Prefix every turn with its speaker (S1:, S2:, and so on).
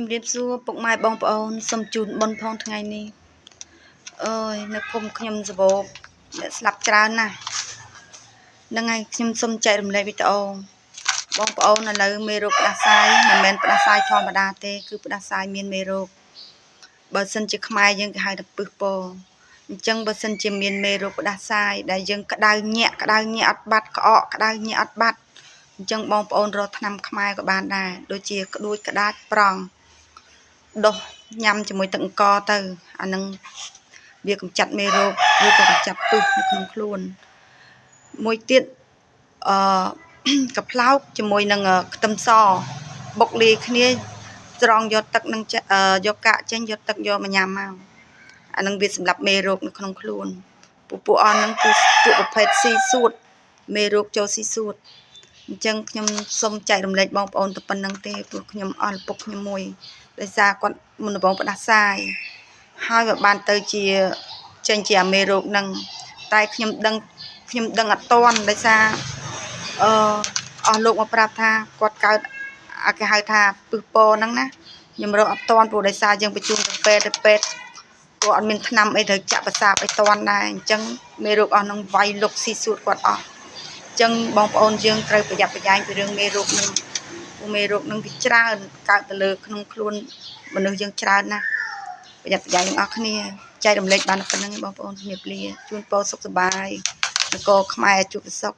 S1: ជំរាបសួរពុកម៉ែបងប្អូនសូមជូនបុណ្យផងថ្ងៃនេះអើយនៅភូមិខ្ញុំសបោកអ្នកស្លាប់ច្រើនណាស់ហ្នឹងហើយខ្ញុំសូមចែករំលែកវីដេអូបងប្អូនឥឡូវមេរោគផ្ដាសាយមិនមែនផ្ដាសាយធម្មតាទេគឺផ្ដាសាយមានមេរោគបើសិនជាខ្មែរយើងគេហៅថាពឹសពោអញ្ចឹងបើសិនជាមានមេរោគផ្ដាសាយដែលយើងក្តៅញាក់អត់បាត់ក្អកក្តៅញាក់អត់បាត់អញ្ចឹងបងប្អូនរកថ្នាំខ្មែរក៏បានដែរដូចជាក្ដួចក្តាចប្រង់ដុសញ៉ាំជាមួយទឹកអង្ករទៅអានឹងវាកម្ចាត់មេរោគវាក៏កម្ចាត់ពឹសនៅក្នុងខ្លួនមួយទៀតកាផ្លោកជាមួយនឹងខ្ទឹមសបុកលាយគ្នាស្រង់យកទឹកនឹងយកកាកចេញយកទឹកយកមកញ៉ាំមកអានឹងវាសម្រាប់មេរោគនៅក្នុងខ្លួនពួកអស់ហ្នឹងគឺពួកប្រភេទស៊ីសួតមេរោគចូលស៊ីសួតអញ្ចឹងខ្ញុំសូមចែករំលែកបងប្អូនទៅប៉ុណ្្នឹងទេព្រោះខ្ញុំអស់ឪពុកខ្ញុំមួយដោយសារគាត់មុនដំបូងផ្ដាសាយហើយបើបានទៅជាចេញជាអាមេរោគហ្នឹងតែខ្ញុំដឹងអត់តាន់ដោយសារអស់លោកមកប្រាប់ថាគាត់កើតគេហៅថាពឹសពោហ្នឹងណាខ្ញុំរកអត់តាន់ព្រោះដោយសារយើងបញ្ជូនទៅពេទ្យគាត់អត់មានថ្នាំអីត្រូវចាក់ប្រសាបអីតាន់ដែរអញ្ចឹងមេរោគអស់ហ្នឹងវាយលុកស៊ីសួតគាត់អស់អញ្ចឹងបងប្អូនយើងត្រូវប្រយ័ត្នប្រយែងពីរឿងមេរោគហ្នឹងមេរោគហ្នឹងវាច្រើនកើតទៅលើក្នុងខ្លួនមនុស្សយើងច្រើនណាស់ប្រយ័ត្នប្រយែងទាំងអស់គ្នាចែករំលែកបានប៉ុណ្្នឹងឯងបងប្អូនជំរាបលាជូនពរសុខសប្បាយនគរខ្មែរជួបសុខ